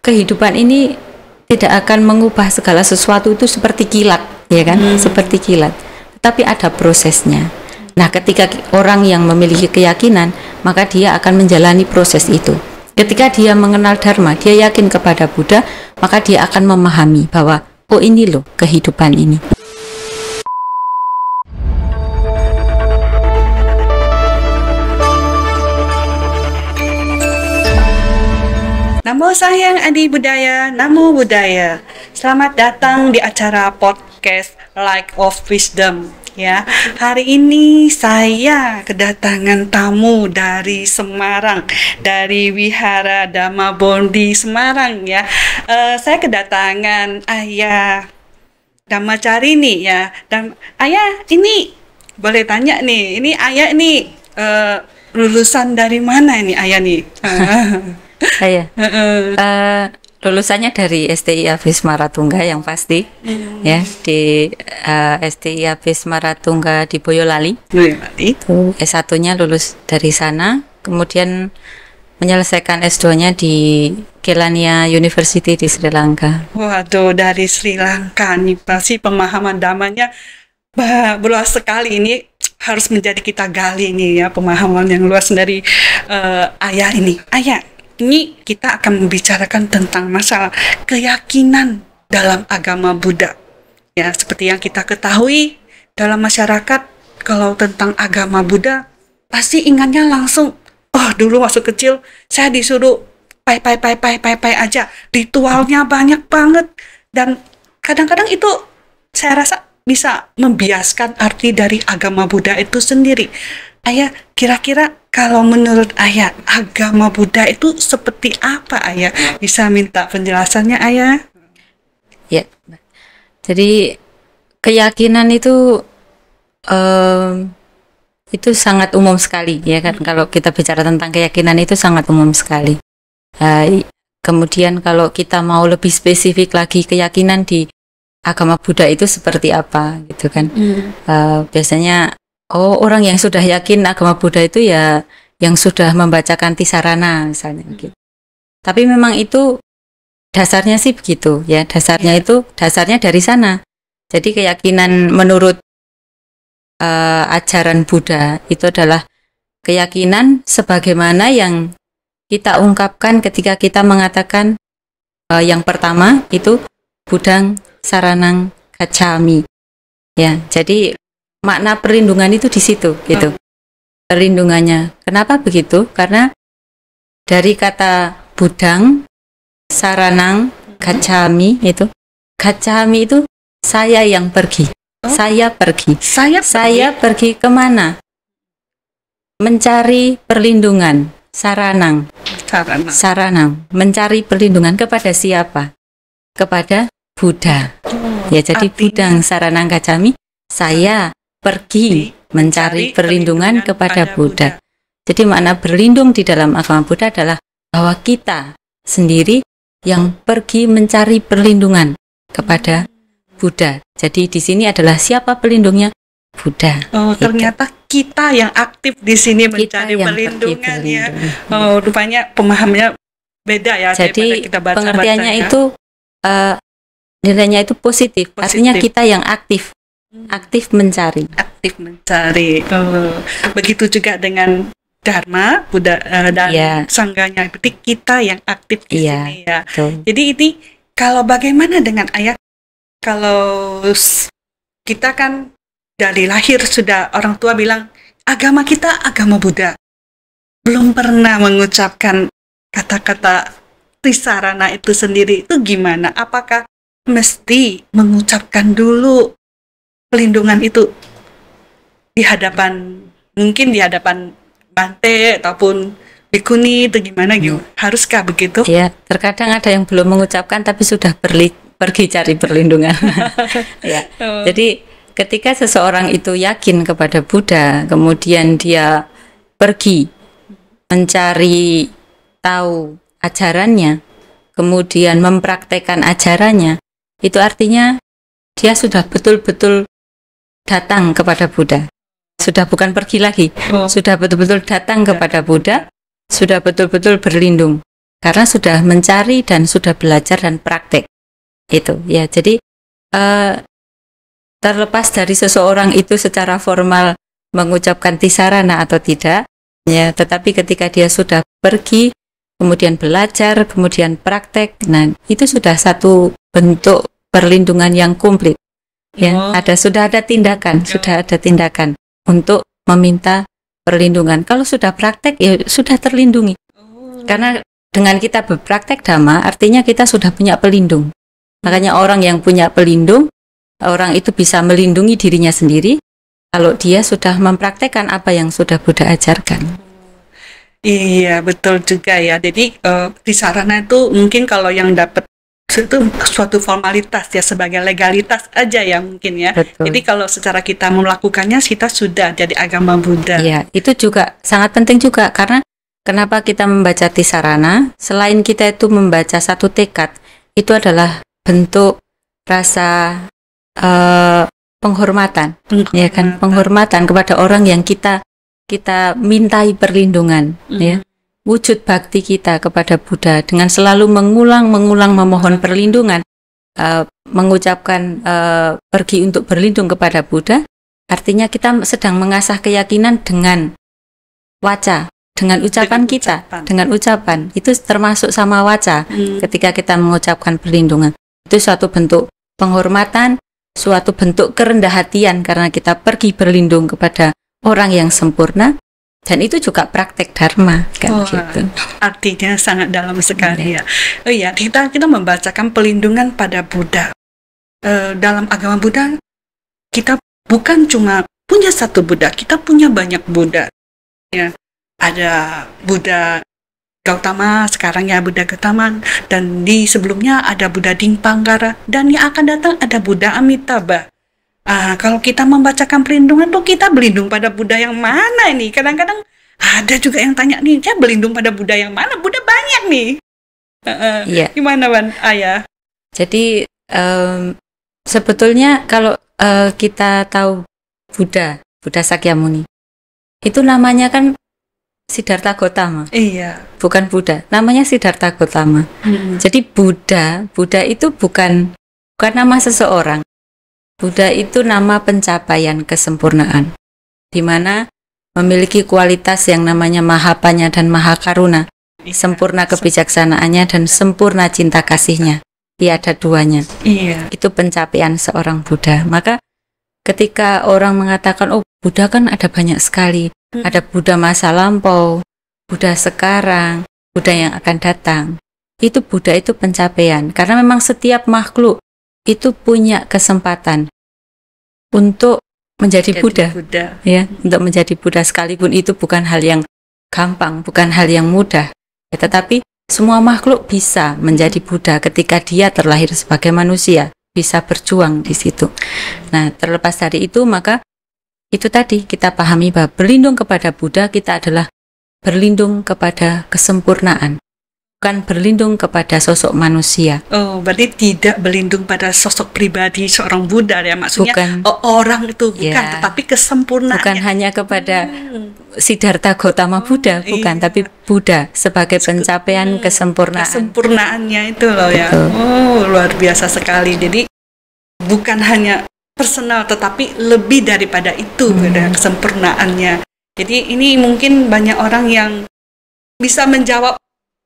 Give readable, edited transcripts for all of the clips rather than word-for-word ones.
kehidupan ini tidak akan mengubah segala sesuatu itu seperti kilat, ya kan? Seperti kilat. Tapi ada prosesnya. Nah, ketika orang yang memiliki keyakinan, maka dia akan menjalani proses itu. Ketika dia mengenal Dharma, dia yakin kepada Buddha, maka dia akan memahami bahwa oh ini loh kehidupan ini. Namo sayang Adi Budaya, Namo Buddhaya. Selamat datang di acara podcast Light of Wisdom. Ya, hari ini saya kedatangan tamu dari Semarang, dari Wihara Dhamma Bondi Semarang ya. Saya kedatangan Ayah Dhammacarini ya. Ayah ini boleh tanya nih, ini Ayah ini lulusan dari mana ini Ayah nih? Saya lulusannya dari STIA Wismaratungga yang pasti, ya di STIA Wismaratungga di Boyolali. Itu S1-nya lulus dari sana, kemudian menyelesaikan S2-nya di Kelaniya University di Sri Lanka. Waduh, dari Sri Lanka nih pasti pemahaman damanya luas sekali. Ini harus menjadi kita gali ini ya, pemahaman yang luas dari Ayah ini. Ayah, ini kita akan membicarakan tentang masalah keyakinan dalam agama Buddha. Ya, seperti yang kita ketahui dalam masyarakat, kalau tentang agama Buddha, pasti ingatnya langsung, oh dulu waktu kecil saya disuruh pai aja. Ritualnya banyak banget. Dan kadang-kadang itu saya rasa bisa membiaskan arti dari agama Buddha itu sendiri. Ayah, kira-kira kalau menurut Ayah, agama Buddha itu seperti apa Ayah? Bisa minta penjelasannya Ayah? Ya, jadi keyakinan itu sangat umum sekali, ya kan? Kalau kita bicara tentang keyakinan itu sangat umum sekali. Kemudian kalau kita mau lebih spesifik lagi, keyakinan di agama Buddha itu seperti apa, gitu kan? Biasanya orang yang sudah yakin agama Buddha itu ya yang sudah membacakan Tisarana misalnya gitu. Tapi memang itu dasarnya sih begitu ya, dasarnya dari sana. Jadi keyakinan menurut ajaran Buddha itu adalah keyakinan sebagaimana yang kita ungkapkan ketika kita mengatakan yang pertama itu Buddhang Saranang Gacchami. Ya, jadi makna perlindungan itu di situ gitu. Perlindungannya. Kenapa begitu? Karena dari kata Buddhang, Saranang, Gacchami itu. Gacchami itu saya yang pergi. Saya pergi. Saya pergi kemana? Mencari perlindungan. Saranang. Mencari perlindungan kepada siapa? Kepada Buddha. Ya, jadi Buddhang Saranang Gacchami, saya pergi mencari perlindungan kepada Buddha. Jadi makna berlindung di dalam agama Buddha adalah bahwa kita sendiri yang pergi mencari perlindungan kepada Buddha. Jadi di sini adalah siapa pelindungnya? Buddha. Oh, ternyata kita yang aktif di sini mencari perlindungan ya. Oh, rupanya pemahamannya beda ya. Jadi kita pengertiannya ya. Itu nilainya itu positif. Artinya kita yang aktif mencari. Begitu juga dengan Dharma Buddha dan sangganya, berarti kita yang aktif di sini ya. Betul. Jadi ini kalau bagaimana dengan Ayah, kalau kita kan dari lahir sudah orang tua bilang agama kita agama Buddha, belum pernah mengucapkan kata-kata Tisarana itu sendiri, itu gimana? Apakah mesti mengucapkan dulu pelindungan itu mungkin di hadapan Bante ataupun Bikuni itu gimana gitu? Haruskah begitu? Ya, terkadang ada yang belum mengucapkan tapi sudah pergi cari perlindungan. Ya. Jadi ketika seseorang itu yakin kepada Buddha, kemudian dia pergi mencari tahu ajarannya, kemudian mempraktekkan ajarannya, itu artinya dia sudah betul-betul datang kepada Buddha. Sudah bukan pergi lagi, sudah betul-betul datang kepada Buddha, sudah betul-betul berlindung. karena sudah mencari dan sudah belajar dan praktek itu ya. Jadi terlepas dari seseorang itu secara formal mengucapkan tisarana atau tidak ya, tetapi ketika dia sudah pergi kemudian belajar kemudian praktek, nah itu sudah satu bentuk perlindungan yang komplit ya. Sudah ada tindakan untuk meminta perlindungan. Kalau sudah praktek ya sudah terlindungi. Karena dengan kita berpraktek dhamma artinya kita sudah punya pelindung. Makanya orang yang punya pelindung, orang itu bisa melindungi dirinya sendiri kalau dia sudah mempraktekkan apa yang sudah Buddha ajarkan. Iya, betul juga ya. Jadi tisarana itu mungkin kalau yang dapat itu suatu formalitas ya, sebagai legalitas aja ya mungkin ya. Betul. Jadi kalau secara kita melakukannya kita sudah jadi agama Buddha. Iya, itu juga sangat penting juga, karena kenapa kita membaca tisarana? Selain kita itu membaca satu tekad, itu adalah bentuk rasa penghormatan, ya kan, penghormatan kepada orang yang kita mintai perlindungan, ya. Wujud bakti kita kepada Buddha dengan selalu mengulang memohon perlindungan, mengucapkan pergi untuk berlindung kepada Buddha, artinya kita sedang mengasah keyakinan dengan waca, dengan ucapan kita, dengan ucapan. Itu termasuk sama waca ketika kita mengucapkan perlindungan. Itu suatu bentuk penghormatan, suatu bentuk kerendah hatian karena kita pergi berlindung kepada orang yang sempurna. Dan itu juga praktek dharma kan. Gitu. Artinya sangat dalam sekali ya. Oh iya, kita membacakan pelindungan pada Buddha. Dalam agama Buddha kita bukan cuma punya satu Buddha, kita punya banyak Buddha. Ya, ada Buddha Gautama, sekarang ya Buddha Gautama, dan di sebelumnya ada Buddha Dingpangkara, dan yang akan datang ada Buddha Amitabha. Kalau kita membacakan perlindungan tuh kita berlindung pada Buddha yang mana ini? Kadang-kadang ada juga yang tanya nih, saya berlindung pada Buddha yang mana? Buddha banyak nih. Iya. Gimana Wan? Ayah. Jadi sebetulnya kalau kita tahu Buddha Sakyamuni, itu namanya kan Siddhartha Gautama. Iya. Bukan Buddha, namanya Siddhartha Gautama. Jadi Buddha itu bukan nama seseorang. Buddha itu nama pencapaian kesempurnaan, di mana memiliki kualitas yang namanya Mahapanya dan Mahakaruna, sempurna kebijaksanaannya dan sempurna cinta kasihnya, tiada duanya. Iya. Itu pencapaian seorang Buddha. Maka ketika orang mengatakan, oh Buddha kan ada banyak sekali, ada Buddha masa lampau, Buddha sekarang, Buddha yang akan datang, itu Buddha itu pencapaian, karena memang setiap makhluk itu punya kesempatan untuk menjadi Buddha. Ya, untuk menjadi Buddha, sekalipun itu bukan hal yang gampang, bukan hal yang mudah, ya, tetapi semua makhluk bisa menjadi Buddha ketika dia terlahir sebagai manusia, bisa berjuang di situ. Nah, terlepas dari itu, maka itu tadi kita pahami bahwa berlindung kepada Buddha kita adalah berlindung kepada kesempurnaan, bukan berlindung kepada sosok manusia. Oh, berarti tidak berlindung pada sosok pribadi seorang Buddha ya, maksudnya bukan, orang itu bukan, ya, tetapi kesempurnaan. Bukan hanya kepada Siddhartha Gautama Buddha, bukan, iya, tapi Buddha sebagai pencapaian kesempurnaan. Kesempurnaannya itu loh ya. Betul. Oh, luar biasa sekali. Jadi bukan hanya personal, tetapi lebih daripada itu pada kesempurnaannya. Jadi ini mungkin banyak orang yang bisa menjawab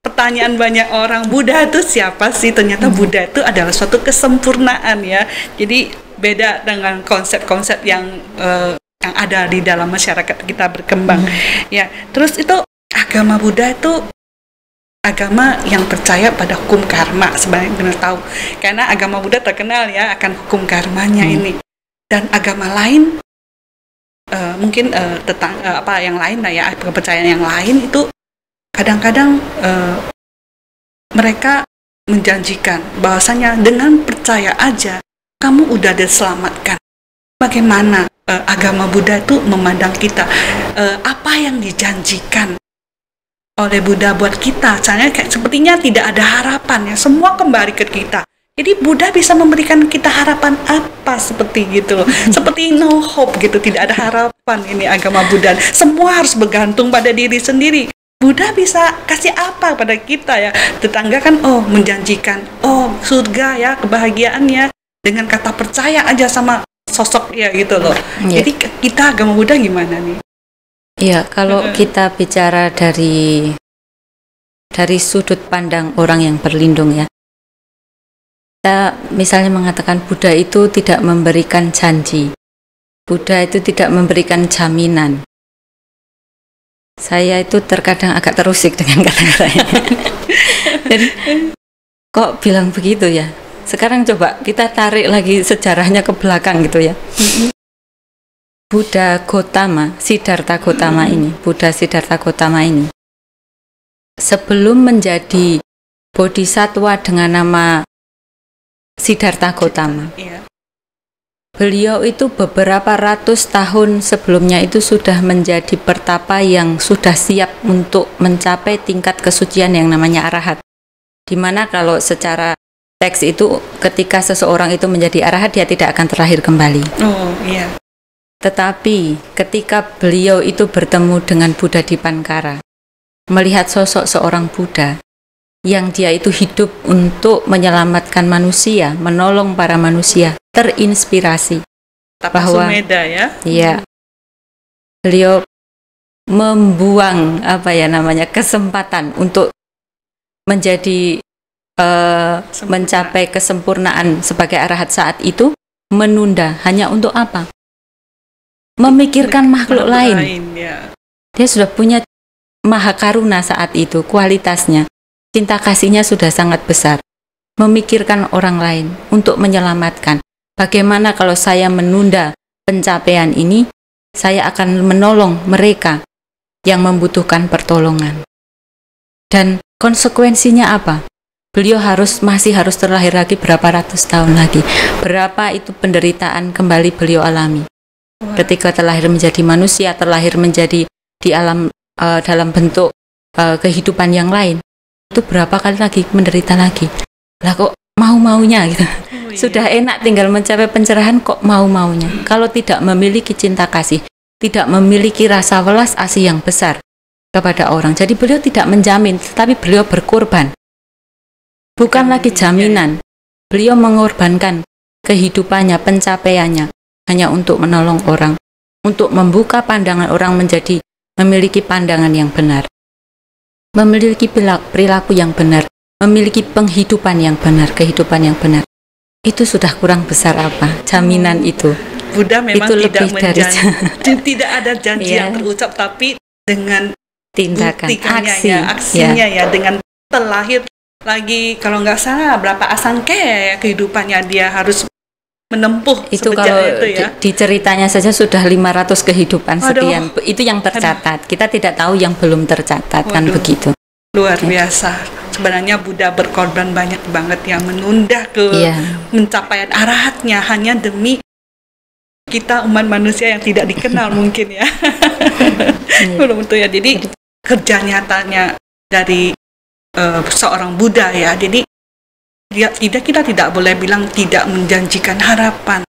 pertanyaan banyak orang, Buddha itu siapa sih? Ternyata Buddha itu adalah suatu kesempurnaan ya. Jadi beda dengan konsep-konsep yang ada di dalam masyarakat kita berkembang. Ya, terus itu agama Buddha itu agama yang percaya pada hukum karma, sebenarnya tahu. Karena agama Buddha terkenal ya akan hukum karmanya ini. Dan agama lain mungkin tentang apa yang lain lah ya, kepercayaan yang lain itu kadang-kadang mereka menjanjikan bahwasanya dengan percaya aja kamu udah diselamatkan. Bagaimana agama Buddha itu memandang kita? Apa yang dijanjikan oleh Buddha buat kita? Sepertinya tidak ada harapan ya, semua kembali ke kita. Jadi Buddha bisa memberikan kita harapan apa seperti gitu loh. Seperti no hope gitu, tidak ada harapan ini agama Buddha. Semua harus bergantung pada diri sendiri. Buddha bisa kasih apa pada kita ya? Tetangga kan menjanjikan surga ya, kebahagiaannya dengan kata percaya aja sama sosok ya gitu loh. Jadi kita agama Buddha gimana nih? Iya, kalau kita bicara dari sudut pandang orang yang berlindung ya, kita misalnya mengatakan Buddha itu tidak memberikan janji, Buddha itu tidak memberikan jaminan. Saya itu terkadang agak terusik dengan kata-kata ini. Dan kok bilang begitu ya? Sekarang coba kita tarik lagi sejarahnya ke belakang gitu ya. Buddha Gautama, Siddhartha Gautama ini, Buddha Siddhartha Gautama ini, sebelum menjadi bodhisatwa dengan nama Siddhartha Gautama, beliau itu beberapa ratus tahun sebelumnya itu sudah menjadi pertapa yang sudah siap untuk mencapai tingkat kesucian yang namanya arahat. Dimana kalau secara teks itu ketika seseorang itu menjadi arahat dia tidak akan terlahir kembali. Tetapi ketika beliau itu bertemu dengan Buddha Dipankara, melihat sosok seorang Buddha yang dia itu hidup untuk menyelamatkan manusia, menolong para manusia, terinspirasi bahwa beliau membuang kesempatan untuk menjadi mencapai kesempurnaan sebagai arahat saat itu, menunda hanya untuk apa? Memikirkan makhluk lain. Dia sudah punya maha karuna saat itu, kualitasnya, cinta kasihnya sudah sangat besar. Memikirkan orang lain untuk menyelamatkan. Bagaimana kalau saya menunda pencapaian ini, saya akan menolong mereka yang membutuhkan pertolongan. Dan konsekuensinya apa? Beliau masih harus terlahir lagi berapa ratus tahun lagi. Berapa itu penderitaan kembali beliau alami. Ketika terlahir menjadi manusia, terlahir menjadi di alam dalam bentuk kehidupan yang lain. Itu berapa kali lagi menderita lagi. Lah kok mau-maunya gitu. Sudah enak tinggal mencapai pencerahan kok mau-maunya. Kalau tidak memiliki cinta kasih, tidak memiliki rasa welas asih yang besar kepada orang. Jadi beliau tidak menjamin, tetapi beliau berkorban. Bukan lagi jaminan. Beliau mengorbankan kehidupannya, pencapaiannya hanya untuk menolong orang, untuk membuka pandangan orang menjadi memiliki pandangan yang benar, memiliki perilaku yang benar, memiliki penghidupan yang benar, kehidupan yang benar. Itu sudah kurang besar apa jaminan itu. Buddha memang itu tidak menjanji, tidak ada janji yang terucap, tapi dengan tindakan, aksinya ya, dengan terlahir lagi kalau nggak salah berapa asangke kehidupannya dia harus menempuh itu kalau itu ya. Di ceritanya saja sudah 500 kehidupan sekian. Itu yang tercatat. Kita tidak tahu yang belum tercatat. Kan begitu. Luar biasa. Sebenarnya Buddha berkorban banyak banget yang menunda pencapaian arahatnya hanya demi kita umat manusia yang tidak dikenal mungkin ya. Belum tentu ya. Jadi kerja nyatanya dari seorang Buddha ya. Jadi kita tidak boleh bilang tidak menjanjikan harapan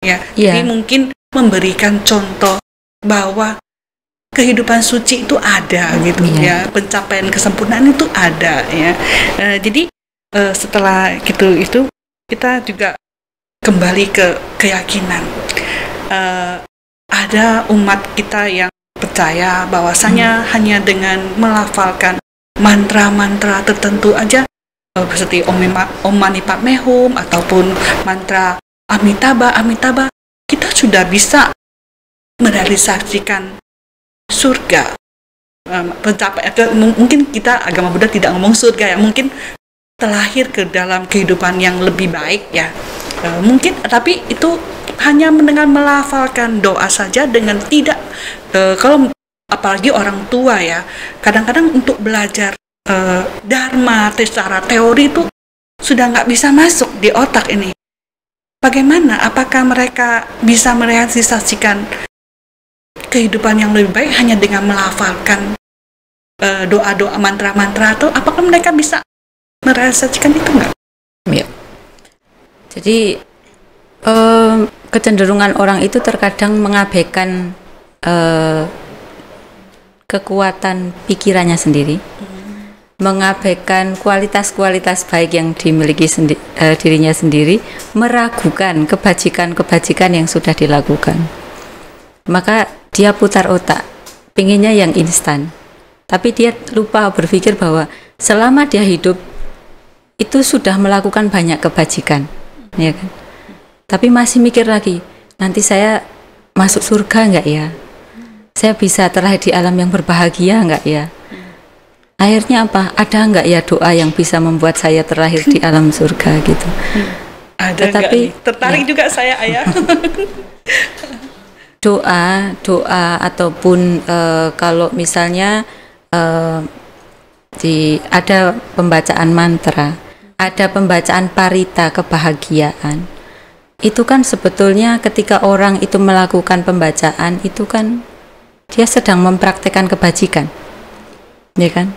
ya. Jadi mungkin memberikan contoh bahwa kehidupan suci itu ada gitu ya, pencapaian kesempurnaan itu ada ya. Jadi setelah itu kita juga kembali ke keyakinan. Ada umat kita yang percaya bahwasanya hanya dengan melafalkan mantra-mantra tertentu aja, seperti Om Mani Padme Hum ataupun mantra Amitabha, kita sudah bisa merealisasikan surga. Mungkin kita agama Buddha tidak ngomong surga ya, mungkin terlahir ke dalam kehidupan yang lebih baik ya. Mungkin tapi itu hanya dengan melafalkan doa saja, dengan tidak kalau apalagi orang tua ya, kadang-kadang untuk belajar dharma secara teori itu sudah nggak bisa masuk di otak ini. Bagaimana? Apakah mereka bisa merealisasikan kehidupan yang lebih baik hanya dengan melafalkan doa-doa, mantra-mantra, atau apakah mereka bisa merealisasikan itu enggak? Ya. Jadi kecenderungan orang itu terkadang mengabaikan kekuatan pikirannya sendiri, mengabaikan kualitas-kualitas baik yang dimiliki dirinya sendiri, meragukan kebajikan-kebajikan yang sudah dilakukan. Maka dia putar otak, pinginnya yang instan. Tapi dia lupa berpikir bahwa selama dia hidup itu sudah melakukan banyak kebajikan, ya kan? Tapi masih mikir lagi, nanti saya masuk surga enggak ya? Saya bisa terlahir di alam yang berbahagia enggak ya? Akhirnya apa? Ada enggak ya doa yang bisa membuat saya terlahir di alam surga gitu? Ada. Tetapi tertarik juga saya, Ayah. doa ataupun kalau misalnya ada pembacaan mantra, ada pembacaan parita kebahagiaan. Itu kan sebetulnya ketika orang itu melakukan pembacaan itu kan dia sedang mempraktekkan kebajikan, ya kan?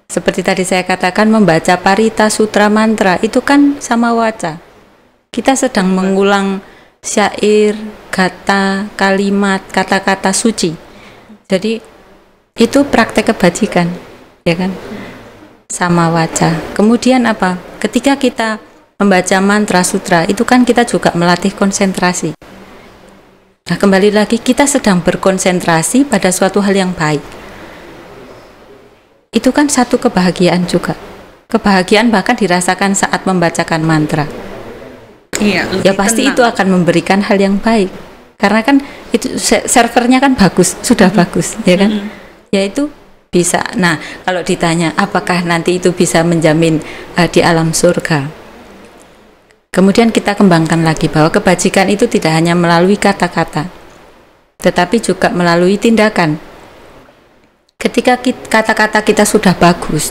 Seperti tadi saya katakan, membaca parita sutra mantra itu kan sama waca. Kita sedang mengulang syair, kata, kalimat, kata-kata suci. Jadi itu praktek kebajikan, ya kan? Sama waca. Kemudian apa? Ketika kita membaca mantra sutra itu kan kita juga melatih konsentrasi. Nah, kembali lagi kita sedang berkonsentrasi pada suatu hal yang baik. Itu kan satu kebahagiaan juga. Kebahagiaan bahkan dirasakan saat membacakan mantra. Iya, ya pasti tenang. Itu akan memberikan hal yang baik. Karena kan itu servernya kan bagus, sudah bagus, ya kan? Ya itu bisa. Nah, kalau ditanya apakah nanti itu bisa menjamin di alam surga? Kemudian kita kembangkan lagi bahwa kebajikan itu tidak hanya melalui kata-kata, tetapi juga melalui tindakan. Ketika kata-kata kita sudah bagus,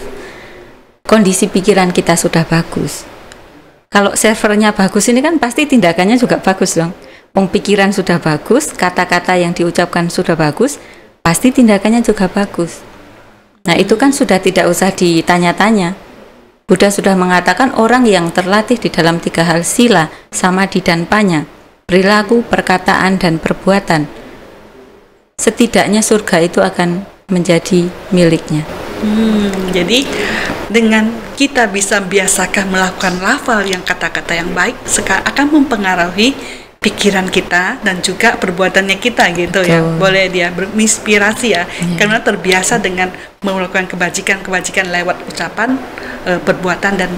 kondisi pikiran kita sudah bagus. Kalau servernya bagus ini kan pasti tindakannya juga bagus dong. Pikiran sudah bagus, kata-kata yang diucapkan sudah bagus, pasti tindakannya juga bagus. Nah, itu kan sudah tidak usah ditanya-tanya. Buddha sudah mengatakan orang yang terlatih di dalam 3 hal sila, samadhi dan panya, perilaku, perkataan, dan perbuatan, setidaknya surga itu akan menjadi miliknya. Jadi dengan kita bisa biasakan melakukan lafal yang kata-kata yang baik akan mempengaruhi pikiran kita dan juga perbuatannya kita gitu. Betul. Ya, boleh dia berinspirasi ya, karena terbiasa dengan melakukan kebajikan lewat ucapan, perbuatan dan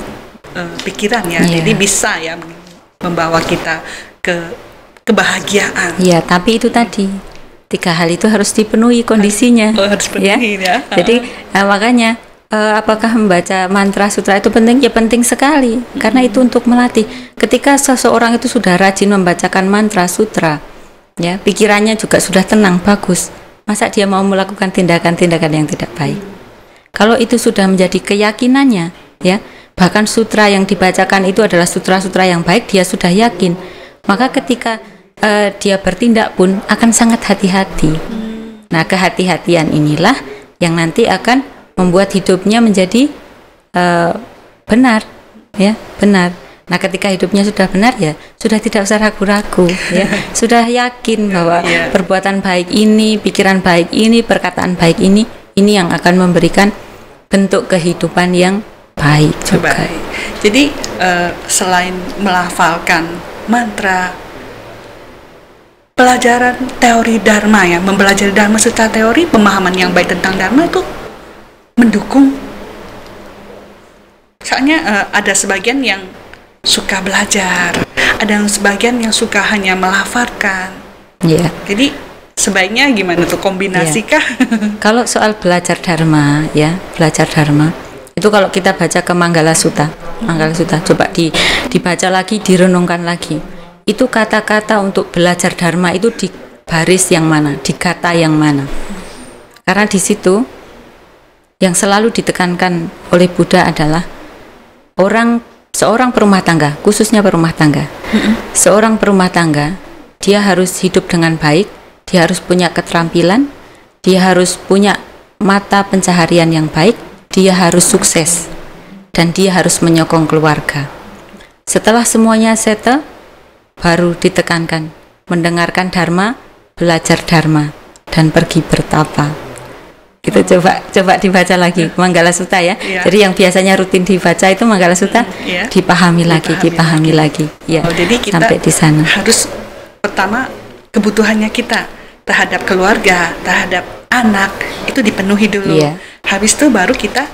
pikiran ya. Jadi bisa ya membawa kita ke kebahagiaan. Ya, tapi itu tadi 3 hal itu harus dipenuhi kondisinya. Harus dipenuhi ya. Jadi makanya apakah membaca mantra sutra itu penting? Ya penting sekali, karena itu untuk melatih. Ketika seseorang itu sudah rajin membacakan mantra sutra, ya pikirannya juga sudah tenang, bagus. Masa dia mau melakukan tindakan-tindakan yang tidak baik? Kalau itu sudah menjadi keyakinannya, ya bahkan sutra yang dibacakan itu adalah sutra-sutra yang baik, dia sudah yakin. Maka ketika dia bertindak pun akan sangat hati-hati. Nah, kehati-hatian inilah yang nanti akan membuat hidupnya menjadi benar, ya benar. Nah, ketika hidupnya sudah benar, ya sudah tidak usah ragu-ragu, ya sudah yakin bahwa perbuatan baik ini, pikiran baik ini, perkataan baik ini yang akan memberikan bentuk kehidupan yang baik juga. Baik. Jadi selain melafalkan mantra, pelajaran teori Dharma ya, mempelajari Dharma secara teori, pemahaman yang baik tentang Dharma itu mendukung. Soalnya ada sebagian yang suka belajar, ada yang sebagian yang suka hanya melafalkan. Yeah. Jadi sebaiknya gimana tuh, kombinasikah? Kalau soal belajar Dharma, ya belajar Dharma itu kalau kita baca ke Manggala Sutta, coba dibaca lagi, direnungkan lagi. Itu kata-kata untuk belajar Dharma itu di baris yang mana, di kata yang mana? Karena di situ yang selalu ditekankan oleh Buddha adalah seorang perumah tangga, khususnya perumah tangga. Seorang perumah tangga, dia harus hidup dengan baik, dia harus punya keterampilan, dia harus punya mata pencaharian yang baik, dia harus sukses, dan dia harus menyokong keluarga. Setelah semuanya settle, baru ditekankan mendengarkan Dharma, belajar Dharma, dan pergi bertapa. Itu coba dibaca lagi Manggala Sutta ya. Jadi yang biasanya rutin dibaca itu Manggala Sutta dipahami lagi. Ya. Jadi kita sampai di sana. Harus pertama kebutuhannya kita terhadap keluarga, terhadap anak itu dipenuhi dulu. Habis itu baru kita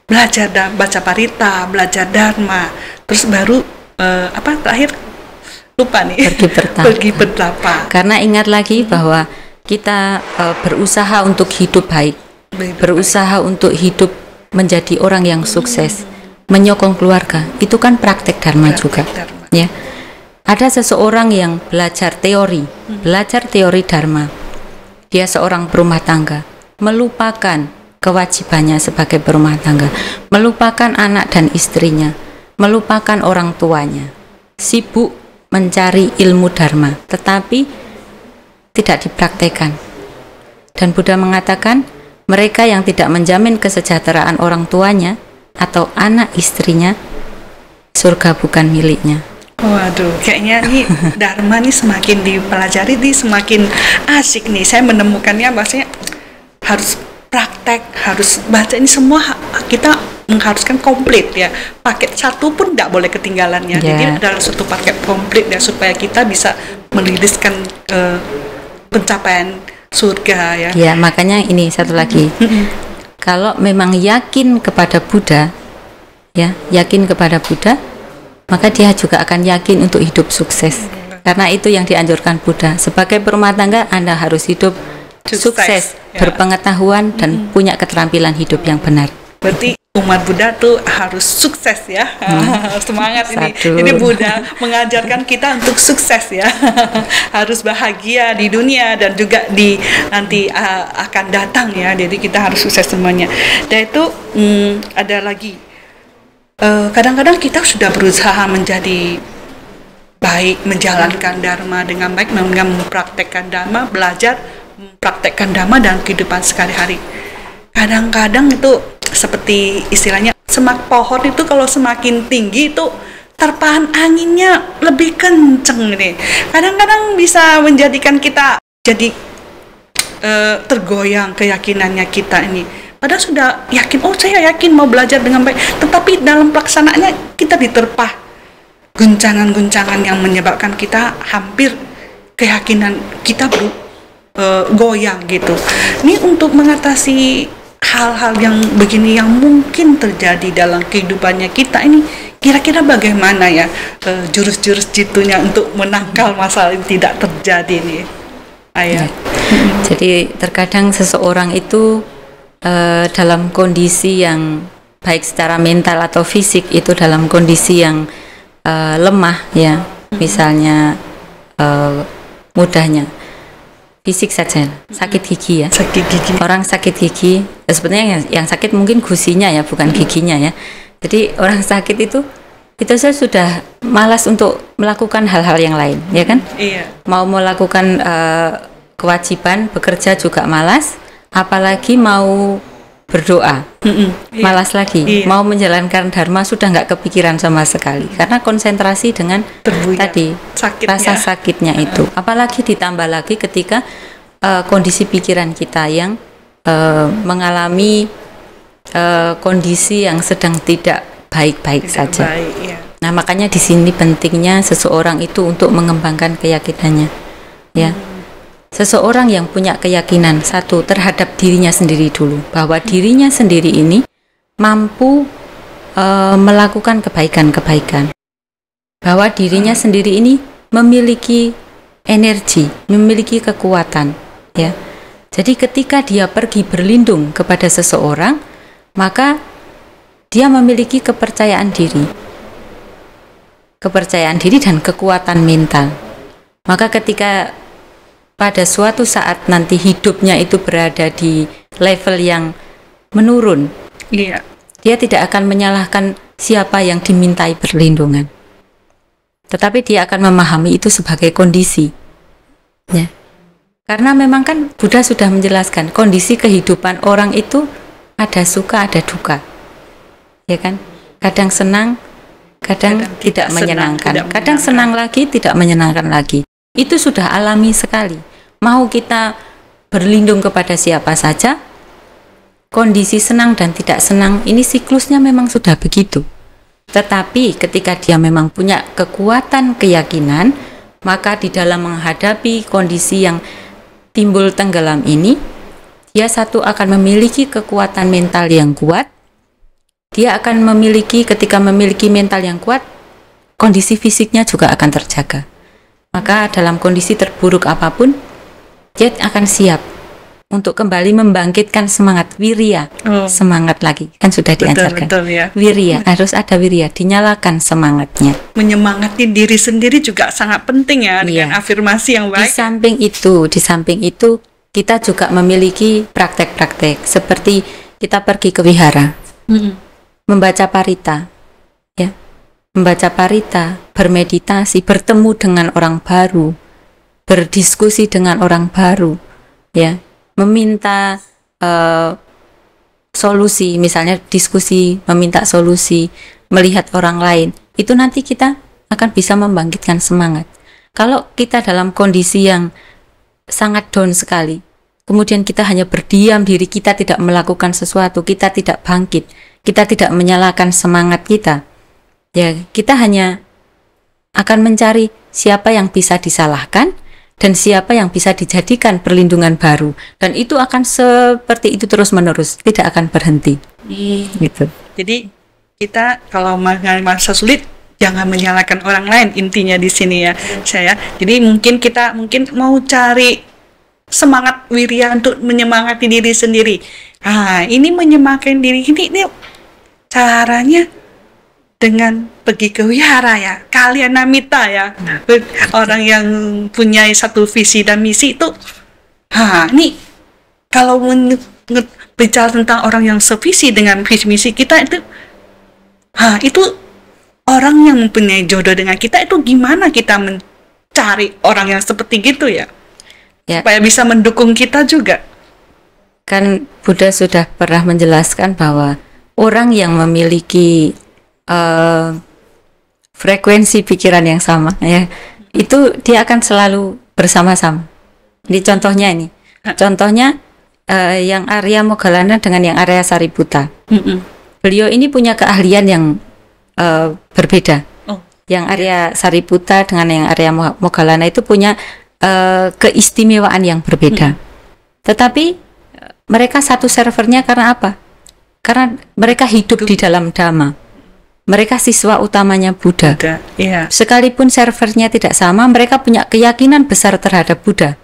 belajar baca parita, belajar dharma, terus baru terakhir lupa nih. Pergi bertapa. Karena ingat lagi bahwa kita berusaha untuk hidup baik, berusaha untuk hidup menjadi orang yang sukses, menyokong keluarga, itu kan praktek dharma juga. Ya. Ada seseorang yang belajar teori dharma. Dia seorang berumah tangga, melupakan kewajibannya sebagai berumah tangga, melupakan anak dan istrinya, melupakan orang tuanya, sibuk mencari ilmu dharma, tetapi tidak dipraktekkan. Dan Buddha mengatakan, mereka yang tidak menjamin kesejahteraan orang tuanya atau anak istrinya, surga bukan miliknya. Waduh, kayaknya nih dharma nih semakin dipelajari nih semakin asik nih. Saya menemukannya bahasanya harus praktek, harus baca ini semua kita mengharuskan komplit ya. Paket satu pun tidak boleh ketinggalannya. Jadi dalam satu paket komplit ya supaya kita bisa meliriskan pencapaian surga ya. Ya, makanya ini satu lagi. Kalau memang yakin kepada Buddha, maka dia juga akan yakin untuk hidup sukses. Karena itu yang dianjurkan Buddha. Sebagai berumah tangga, Anda harus hidup sukses, berpengetahuan dan punya keterampilan hidup yang benar. Berarti umat Buddha tuh harus sukses ya. Semangat ini. Ini Buddha mengajarkan kita untuk sukses ya. Harus bahagia di dunia dan juga di nanti akan datang ya. Jadi kita harus sukses semuanya. Dan itu ada lagi. Kadang-kadang kita sudah berusaha menjadi baik, menjalankan dharma dengan baik, dengan mempraktekkan dharma, belajar mempraktekkan dharma dalam kehidupan sehari-hari. Kadang-kadang itu seperti istilahnya semak pohon itu kalau semakin tinggi itu terpaan anginnya lebih kenceng nih. Kadang-kadang bisa menjadikan kita jadi tergoyang keyakinannya kita ini. Padahal sudah yakin, saya yakin mau belajar dengan baik, tetapi dalam pelaksanaannya kita diterpa guncangan-guncangan yang menyebabkan kita hampir keyakinan kita goyang gitu. Ini untuk mengatasi hal-hal yang begini yang mungkin terjadi dalam kehidupannya kita ini, kira-kira bagaimana ya jurus-jurus jitunya untuk menangkal masalah ini tidak terjadi nih, Ayah. Jadi terkadang seseorang itu dalam kondisi yang baik secara mental atau fisik itu dalam kondisi yang lemah ya, misalnya mudahnya fisik saja sakit gigi ya, orang sakit gigi sebenarnya yang sakit mungkin gusinya ya, bukan giginya ya. Jadi orang sakit itu saya sudah malas untuk melakukan hal-hal yang lain ya kan. Mau melakukan kewajiban bekerja juga malas, apalagi mau berdoa, malas lagi. Mau menjalankan dharma sudah nggak kepikiran sama sekali, karena konsentrasi dengan tadi rasa sakitnya itu. Apalagi ditambah lagi ketika kondisi pikiran kita yang mengalami kondisi yang sedang tidak baik-baik saja. Nah, makanya di sini pentingnya seseorang itu untuk mengembangkan keyakinannya, ya. Seseorang yang punya keyakinan satu terhadap dirinya sendiri dulu, bahwa dirinya sendiri ini mampu melakukan kebaikan-kebaikan, bahwa dirinya sendiri ini memiliki energi, memiliki kekuatan, ya. Jadi ketika dia pergi berlindung kepada seseorang, maka dia memiliki kepercayaan diri dan kekuatan mental. Maka ketika pada suatu saat nanti hidupnya itu berada di level yang menurun, dia tidak akan menyalahkan siapa yang dimintai perlindungan, tetapi dia akan memahami itu sebagai kondisi, ya. Karena memang kan Buddha sudah menjelaskan kondisi kehidupan orang itu ada suka, ada duka, ya kan? Kadang senang, kadang tidak menyenangkan, kadang senang lagi, tidak menyenangkan lagi. Itu sudah alami sekali. Mau kita berlindung kepada siapa saja, kondisi senang dan tidak senang ini siklusnya memang sudah begitu. Tetapi ketika dia memang punya kekuatan keyakinan, maka di dalam menghadapi kondisi yang timbul tenggelam ini, dia satu akan memiliki kekuatan mental yang kuat. Dia akan memiliki, ketika memiliki mental yang kuat, kondisi fisiknya juga akan terjaga. Maka dalam kondisi terburuk apapun, dia akan siap untuk kembali membangkitkan semangat wirya, semangat lagi, kan sudah diajarkan. Betul, ya. Wirya, harus ada wirya, dinyalakan semangatnya. Menyemangati diri sendiri juga sangat penting ya, dengan afirmasi yang baik. Di samping itu kita juga memiliki praktek-praktek seperti kita pergi ke wihara, membaca parita, ya, membaca parita, bermeditasi, bertemu dengan orang baru, berdiskusi dengan orang baru, ya. Meminta solusi, misalnya diskusi, meminta solusi, melihat orang lain, itu nanti kita akan bisa membangkitkan semangat. Kalau kita dalam kondisi yang sangat down sekali, kemudian kita hanya berdiam diri, kita tidak melakukan sesuatu, kita tidak bangkit, kita tidak menyalakan semangat kita, ya kita hanya akan mencari siapa yang bisa disalahkan dan siapa yang bisa dijadikan perlindungan baru, dan itu akan seperti itu terus menerus, tidak akan berhenti. Gitu. Jadi kita kalau masa sulit jangan menyalahkan orang lain, intinya di sini ya saya. Jadi kita mau cari semangat wirya untuk menyemangati diri sendiri. Ini menyemangati diri ini caranya dengan pergi ke wihara ya, Kalyanamitta ya, orang yang punya satu visi dan misi itu. Ini kalau bicara tentang orang yang sevisi dengan visi misi kita itu orang yang mempunyai jodoh dengan kita, itu gimana kita mencari orang yang seperti gitu ya, supaya bisa mendukung kita juga. Kan Buddha sudah pernah menjelaskan bahwa orang yang memiliki frekuensi pikiran yang sama, ya, itu dia akan selalu bersama-sama. Ini contohnya yang Arya Moggallana dengan yang Arya Sariputta. Beliau ini punya keahlian yang berbeda. Yang Arya Sariputta dengan yang Arya Moggallana itu punya keistimewaan yang berbeda. Tetapi mereka satu servernya karena apa? Karena mereka hidup di dalam Dhamma. Mereka siswa utamanya Buddha. Yeah. Sekalipun servernya tidak sama, mereka punya keyakinan besar terhadap Buddha,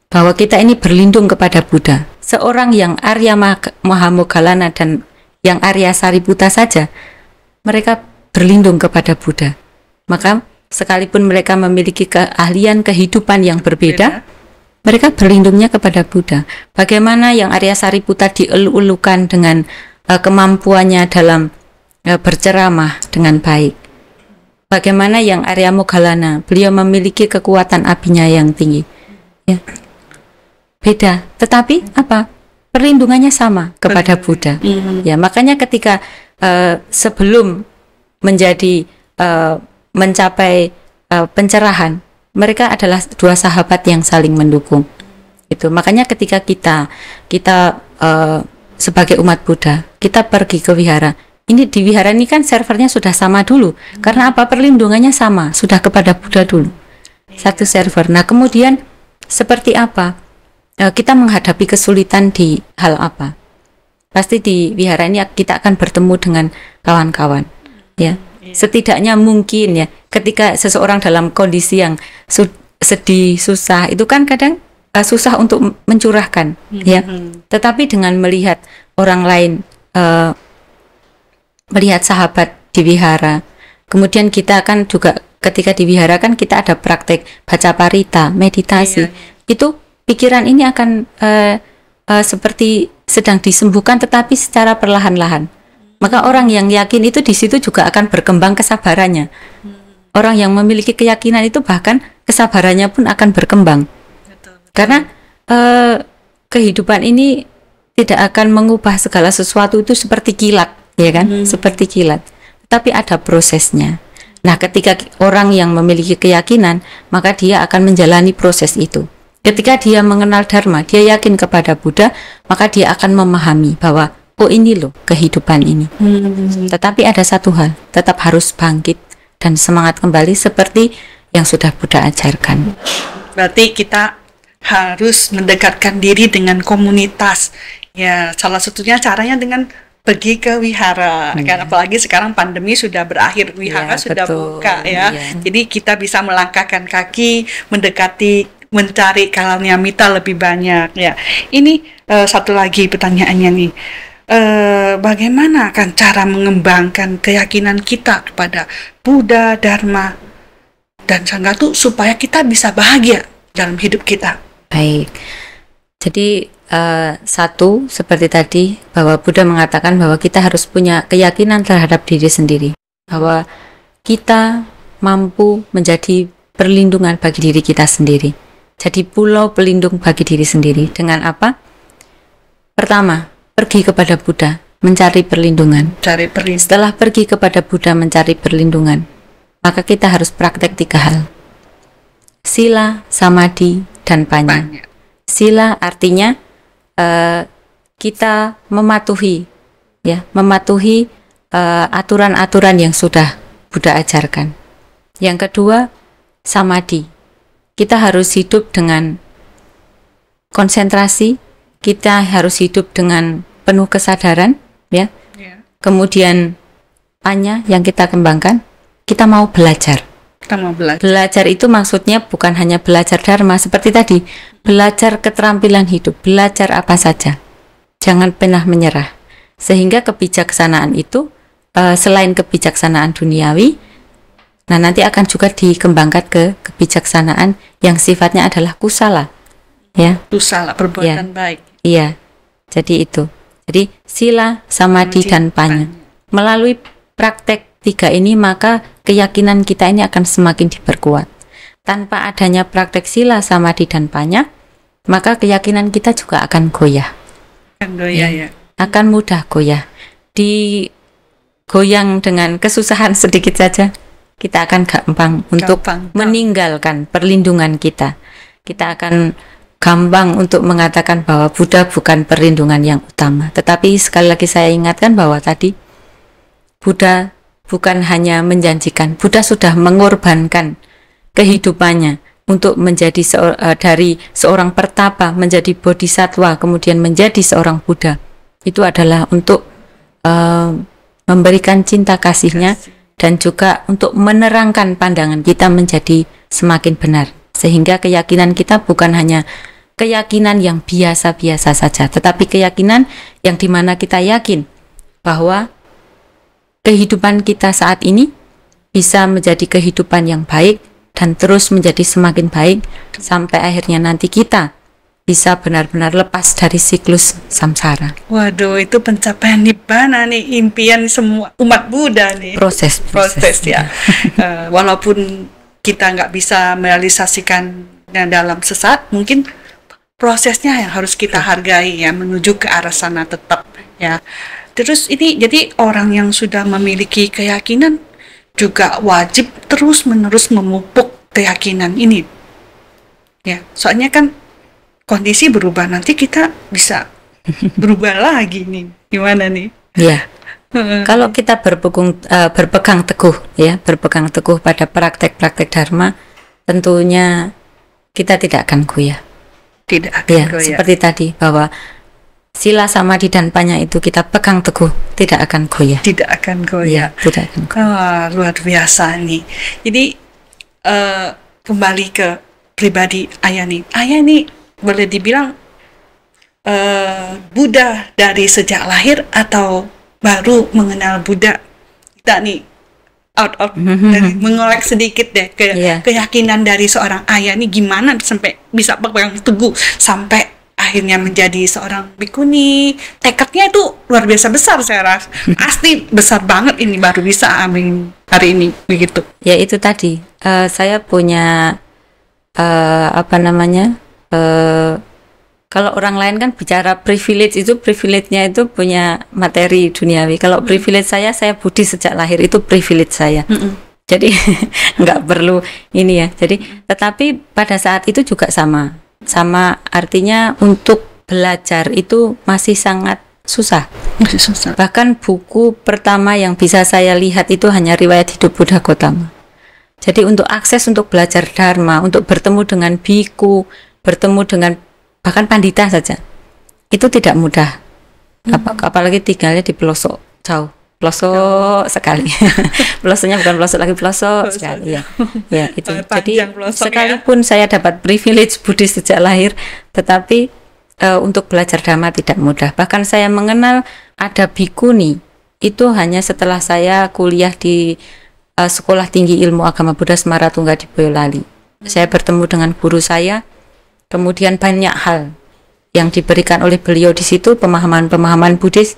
bahwa kita ini berlindung kepada Buddha. Seorang yang Arya Moggallana dan yang Arya Sariputta saja, mereka berlindung kepada Buddha. Maka sekalipun mereka memiliki keahlian kehidupan yang berbeda, mereka berlindungnya kepada Buddha. Bagaimana yang Arya Sariputta dielu-elukan dengan kemampuannya dalam berceramah dengan baik. Bagaimana yang Arya Moggallana, beliau memiliki kekuatan apinya yang tinggi. Ya. Beda, tetapi apa? Perlindungannya sama kepada Buddha. Ya, makanya ketika sebelum menjadi mencapai pencerahan, mereka adalah dua sahabat yang saling mendukung. Itu makanya ketika kita sebagai umat Buddha, kita pergi ke wihara. Ini di wihara ini kan servernya sudah sama dulu. Karena apa? Perlindungannya sama, sudah kepada Buddha dulu. Satu server. Nah, kemudian seperti apa? Kita menghadapi kesulitan di hal apa? Pasti di wihara ini kita akan bertemu dengan kawan-kawan. Ya. Setidaknya mungkin ya, ketika seseorang dalam kondisi yang sedih, susah, itu kan kadang susah untuk mencurahkan, ya. Tetapi dengan melihat orang lain, melihat sahabat di wihara, kemudian kita kan juga ketika di wihara kan kita ada praktek baca parita, meditasi, itu pikiran ini akan seperti sedang disembuhkan, tetapi secara perlahan-lahan. Maka orang yang yakin itu di situ juga akan berkembang kesabarannya. Orang yang memiliki keyakinan itu bahkan kesabarannya pun akan berkembang. Karena kehidupan ini tidak akan mengubah segala sesuatu itu seperti kilat, ya kan? Seperti kilat. Tapi ada prosesnya. Nah, ketika orang yang memiliki keyakinan, maka dia akan menjalani proses itu. Ketika dia mengenal Dharma, dia yakin kepada Buddha, maka dia akan memahami bahwa oh ini loh kehidupan ini. Tetapi ada satu hal, tetap harus bangkit dan semangat kembali seperti yang sudah Buddha ajarkan. Berarti kita harus mendekatkan diri dengan komunitas. Ya, salah satunya caranya dengan pergi ke wihara. Karena apalagi sekarang pandemi sudah berakhir, wihara sudah buka ya. Jadi kita bisa melangkahkan kaki, mencari kalyamita lebih banyak ya. Ini satu lagi pertanyaannya nih. Bagaimana kan cara mengembangkan keyakinan kita kepada Buddha, Dharma, dan Sangha itu supaya kita bisa bahagia dalam hidup kita? Baik. Jadi satu seperti tadi bahwa Buddha mengatakan bahwa kita harus punya keyakinan terhadap diri sendiri, bahwa kita mampu menjadi perlindungan bagi diri kita sendiri. Jadi pulau pelindung bagi diri sendiri. Dengan apa? Pertama, pergi kepada Buddha, mencari perlindungan. Setelah pergi kepada Buddha mencari perlindungan, maka kita harus praktek 3 hal. Sila, samadhi, dan panya. Sila artinya kita mematuhi aturan-aturan yang sudah Buddha ajarkan. Yang kedua, samadhi. Kita harus hidup dengan konsentrasi, kita harus hidup dengan penuh kesadaran, ya. Kemudian panya yang kita kembangkan, kita mau belajar. Belajar itu maksudnya bukan hanya belajar Dharma seperti tadi, belajar keterampilan hidup, belajar apa saja. Jangan pernah menyerah. Sehingga kebijaksanaan itu selain kebijaksanaan duniawi, nah nanti akan juga dikembangkan ke kebijaksanaan yang sifatnya adalah kusala. Ya. Kusala, perbuatan baik. Iya. Jadi itu. Jadi sila, samadhi, dan panya. Melalui praktek 3 ini maka keyakinan kita ini akan semakin diperkuat. Tanpa adanya praktek sila, samadhi, dan panya, maka keyakinan kita juga akan goyah. Akan mudah goyah. Digoyang dengan kesusahan sedikit saja, kita akan gampang untuk meninggalkan perlindungan kita. Kita akan gampang untuk mengatakan bahwa Buddha bukan perlindungan yang utama. Tetapi sekali lagi saya ingatkan bahwa tadi Buddha bukan hanya menjanjikan, Buddha sudah mengorbankan kehidupannya untuk menjadi dari seorang pertapa menjadi bodhisatwa, kemudian menjadi seorang Buddha. Itu adalah untuk memberikan cinta kasihnya dan juga untuk menerangkan pandangan kita menjadi semakin benar. Sehingga keyakinan kita bukan hanya keyakinan yang biasa-biasa saja, tetapi keyakinan yang dimana kita yakin bahwa kehidupan kita saat ini bisa menjadi kehidupan yang baik dan terus menjadi semakin baik sampai akhirnya nanti kita bisa benar-benar lepas dari siklus samsara. Waduh, itu pencapaian nibbana nih, impian semua umat Buddha nih. Proses ya. Walaupun kita nggak bisa merealisasikannya dalam sesaat, mungkin prosesnya yang harus kita hargai ya, menuju ke arah sana tetap ya. Terus ini jadi orang yang sudah memiliki keyakinan juga wajib terus-menerus memupuk keyakinan ini. Ya, soalnya kan kondisi berubah, nanti kita bisa berubah lagi nih. Gimana nih? Ya. Kalau kita berpegang teguh pada praktek-praktek Dharma, tentunya kita tidak akan goyah. Tidak akan goyah. Seperti tadi bahwa sila, samadhi, dan panya itu kita pegang teguh, tidak akan goyah. Tidak akan goyah. Ya, tidak akan goyah. Luar biasa nih. Jadi kembali ke pribadi Ayah nih. Ayah nih boleh dibilang Buddha dari sejak lahir atau baru mengenal Buddha? Kita nih mengolek sedikit deh keyakinan dari seorang Ayah nih gimana sampai bisa berpegang teguh sampai akhirnya menjadi seorang bikuni. Tekadnya itu luar biasa besar, saya rasa. Pasti besar banget ini baru bisa amin hari ini begitu. Ya itu tadi saya punya kalau orang lain kan bicara privilege, itu privilege-nya itu punya materi duniawi. Kalau privilege saya Budi sejak lahir, itu privilege saya. Jadi nggak perlu ini ya. Jadi tetapi pada saat itu juga sama. sama artinya untuk belajar itu masih sangat susah. Masih susah. Bahkan buku pertama yang bisa saya lihat itu hanya riwayat hidup Buddha Gautama. Jadi untuk akses untuk belajar Dharma, untuk bertemu dengan biku, bertemu dengan bahkan pandita saja, itu tidak mudah. Apalagi tinggalnya di pelosok jauh. Pelosok sekali. Pelosoknya bukan pelosok lagi, pelosok sekali ya. Ya, itu. Jadi sekalipun saya dapat privilege Buddhis sejak lahir, tetapi untuk belajar Dhamma tidak mudah. Bahkan saya mengenal ada bhikkhuni itu hanya setelah saya kuliah di Sekolah Tinggi Ilmu Agama Buddha Semaratungga di Boyolali. Saya bertemu dengan guru saya, kemudian banyak hal yang diberikan oleh beliau di situ, pemahaman-pemahaman Buddhis,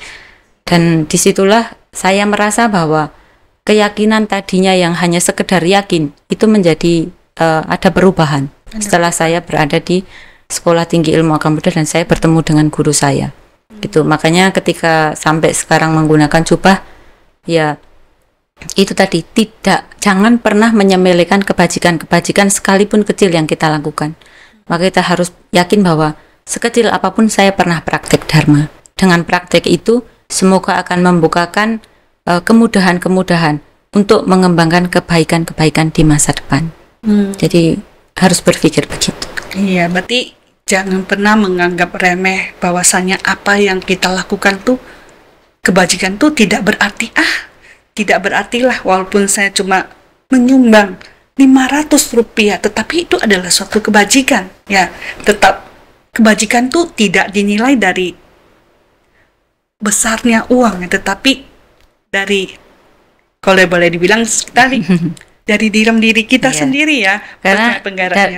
dan disitulah saya merasa bahwa keyakinan tadinya yang hanya sekedar yakin itu menjadi ada perubahan setelah saya berada di Sekolah Tinggi Ilmu Agama Buddha dan saya bertemu dengan guru saya. Gitu. Makanya ketika sampai sekarang menggunakan jubah, ya itu tadi, jangan pernah menyepelekan kebajikan sekalipun kecil yang kita lakukan. Maka kita harus yakin bahwa sekecil apapun saya pernah praktek Dharma. Dengan praktek itu semoga akan membukakan kemudahan-kemudahan untuk mengembangkan kebaikan-kebaikan di masa depan. Jadi harus berpikir begitu. Iya, berarti jangan pernah menganggap remeh bahwasanya apa yang kita lakukan tuh kebajikan tuh tidak berarti tidak berartilah walaupun saya cuma menyumbang 500 rupiah, tetapi itu adalah suatu kebajikan. Ya, tetap kebajikan tuh tidak dinilai dari besarnya uang, tetapi dari, kalau boleh dibilang tadi, dari dalam diri kita sendiri ya. Karena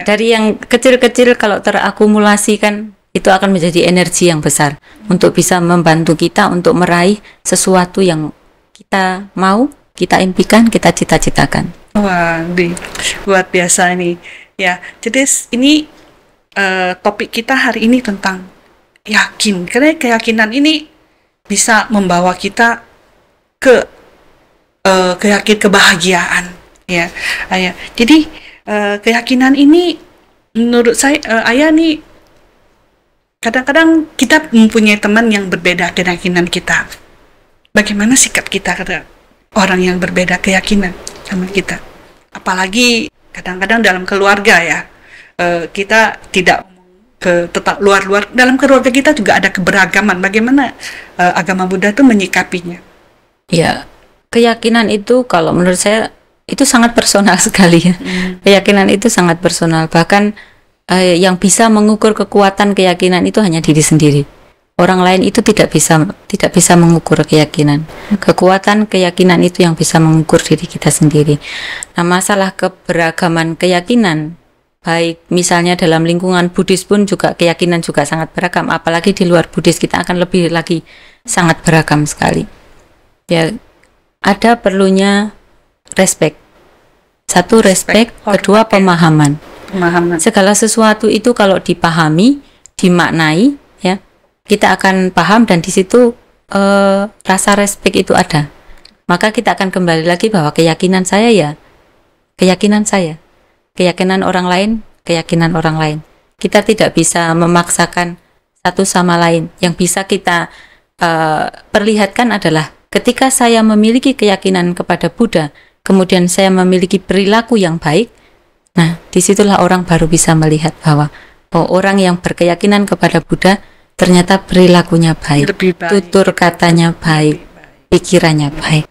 dari yang kecil-kecil kalau terakumulasi kan itu akan menjadi energi yang besar untuk bisa membantu kita untuk meraih sesuatu yang kita mau, kita impikan, kita cita-citakan. Wah, luar biasa ini. Ya, jadi ini topik kita hari ini tentang yakin. Karena keyakinan ini bisa membawa kita ke kebahagiaan, ya, Ayah. Jadi keyakinan ini menurut saya, Ayah nih, kadang-kadang kita mempunyai teman yang berbeda keyakinan kita. Bagaimana sikap kita kepada orang yang berbeda keyakinan sama kita? Apalagi kadang-kadang dalam keluarga ya, kita tidak tetap luar-luar. Dalam keluarga kita juga ada keberagaman. Bagaimana agama Buddha itu menyikapinya? Ya, keyakinan itu kalau menurut saya itu sangat personal sekali ya. Keyakinan itu sangat personal. Bahkan yang bisa mengukur kekuatan keyakinan itu hanya diri sendiri. Orang lain itu tidak bisa mengukur keyakinan. Kekuatan keyakinan itu yang bisa mengukur diri kita sendiri. Nah, masalah keberagaman keyakinan, baik misalnya dalam lingkungan Buddhis pun juga keyakinan juga sangat beragam. Apalagi di luar Buddhis kita akan lebih lagi sangat beragam sekali. Ya, ada perlunya respect. Satu respect, kedua pemahaman. Segala sesuatu itu kalau dipahami, dimaknai, ya, kita akan paham dan di situ rasa respect itu ada. Maka kita akan kembali lagi bahwa keyakinan saya ya, keyakinan saya. Keyakinan orang lain, keyakinan orang lain. Kita tidak bisa memaksakan satu sama lain. Yang bisa kita perlihatkan adalah ketika saya memiliki keyakinan kepada Buddha, kemudian saya memiliki perilaku yang baik, nah disitulah orang baru bisa melihat bahwa orang yang berkeyakinan kepada Buddha ternyata perilakunya baik, tutur katanya baik, pikirannya baik.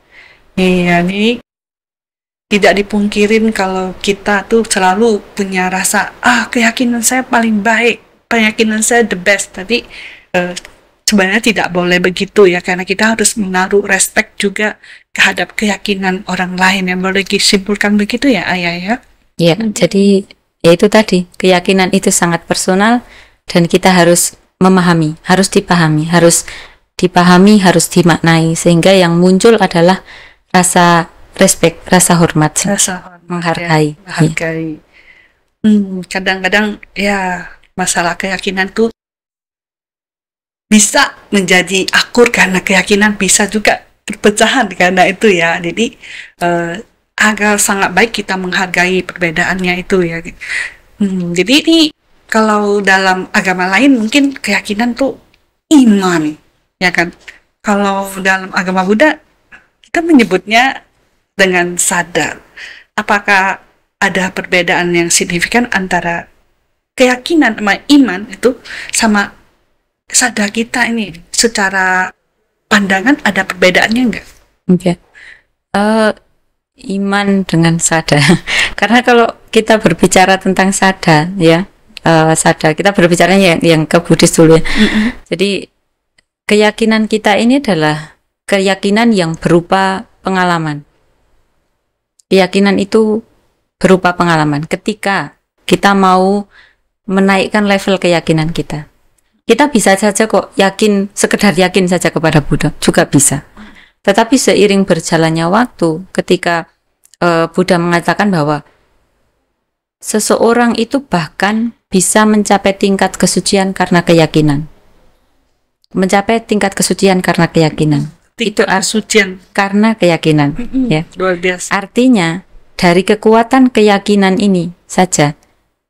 Iya, ini tidak dipungkirin kalau kita tuh selalu punya rasa keyakinan saya paling baik, keyakinan saya the best. Tapi sebenarnya tidak boleh begitu ya, karena kita harus menaruh respect juga terhadap keyakinan orang lain. Yang boleh disimpulkan begitu ya, Ayah ya? Ya, jadi ya itu tadi, keyakinan itu sangat personal dan kita harus memahami, harus dipahami, harus dimaknai, sehingga yang muncul adalah rasa respect, rasa hormat, menghargai. Ya, menghargai. Kadang-kadang ya masalah keyakinan tuh bisa menjadi akur karena keyakinan, bisa juga perpecahan karena itu ya. Jadi agar sangat baik kita menghargai perbedaannya itu ya. Jadi ini kalau dalam agama lain mungkin keyakinan tuh iman, ya kan? Kalau dalam agama Buddha kita menyebutnya dengan sadar. Apakah ada perbedaan yang signifikan antara keyakinan sama iman itu sama sadar kita ini? Secara pandangan ada perbedaannya enggak? Oke. Iman dengan sadar. Karena kalau kita berbicara tentang sadar, ya, sadar, kita berbicara yang ke Buddhis dulu ya. Jadi keyakinan kita ini adalah keyakinan yang berupa pengalaman. Keyakinan itu berupa pengalaman. Ketika kita mau menaikkan level keyakinan kita, kita bisa saja kok yakin, sekedar yakin saja kepada Buddha, juga bisa. Tetapi seiring berjalannya waktu, ketika Buddha mengatakan bahwa seseorang itu bahkan bisa mencapai tingkat kesucian karena keyakinan. Mencapai tingkat kesucian karena keyakinan. Tingkat kesucian karena keyakinan. Ya. Luar biasa. Artinya, dari kekuatan keyakinan ini saja,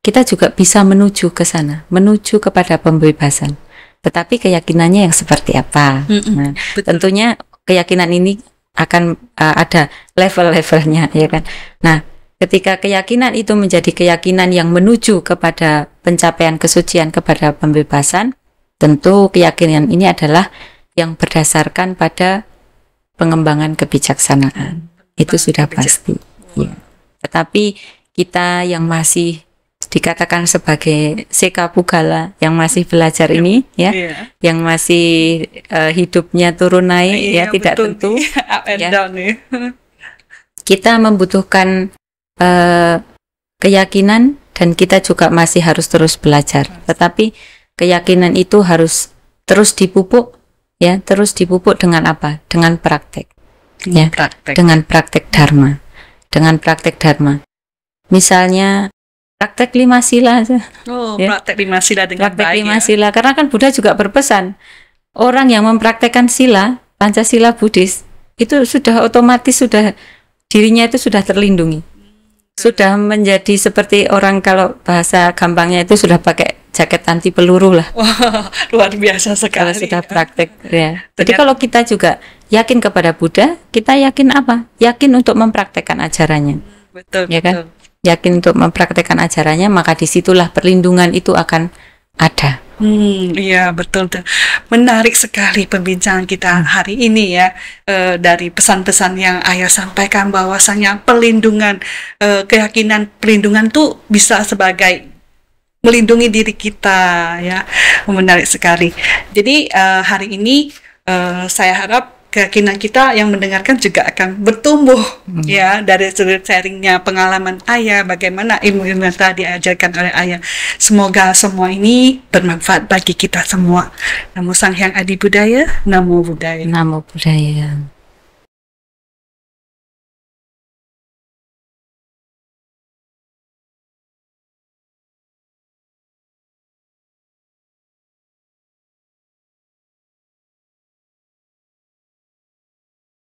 kita juga bisa menuju ke sana, menuju kepada pembebasan. Tetapi keyakinannya yang seperti apa? Nah, tentunya keyakinan ini akan ada level-levelnya, ya kan? Nah, ketika keyakinan itu menjadi keyakinan yang menuju kepada pencapaian kesucian, kepada pembebasan, tentu keyakinan ini adalah yang berdasarkan pada pengembangan kebijaksanaan. Itu sudah pasti. Ya. Tetapi kita yang masih dikatakan sebagai Seka Pugala, yang masih belajar ini, ya, yang masih hidupnya turun naik, ya, tidak betul, tentu, up and ya. Down, ya. Kita membutuhkan keyakinan dan kita juga masih harus terus belajar. Tetapi keyakinan itu harus terus dipupuk, ya, terus dipupuk dengan apa? Dengan praktek, ya, dengan praktek dharma, dengan praktek dharma. Misalnya praktek 5 sila aja. Oh, ya. Praktek 5 sila dengan praktek baik 5 sila. Karena kan Buddha juga berpesan, orang yang mempraktekkan sila, Pancasila Buddhis, itu sudah otomatis, sudah dirinya itu sudah terlindungi. Sudah menjadi seperti orang, kalau bahasa gampangnya itu sudah pakai jaket anti peluru lah. Wah, luar biasa sekali. Kalau sudah praktek, ya. Jadi kalau kita juga yakin kepada Buddha, kita yakin apa? Yakin untuk mempraktekkan ajarannya. Betul, ya kan? Betul. Yakin untuk mempraktekkan ajarannya, maka disitulah perlindungan itu akan ada. Iya, betul. Menarik sekali perbincangan kita hari ini ya, dari pesan-pesan yang Ayah sampaikan, bahwasanya perlindungan, keyakinan perlindungan tuh bisa sebagai melindungi diri kita, ya. Menarik sekali. Jadi hari ini saya harap keyakinan kita yang mendengarkan juga akan bertumbuh, ya, dari sharingnya pengalaman Ayah, bagaimana ilmu-ilmu yang telah diajarkan oleh Ayah. Semoga semua ini bermanfaat bagi kita semua. Namo Sang Hyang Adi Budaya, Namo Buddhaya. Namo Buddhaya.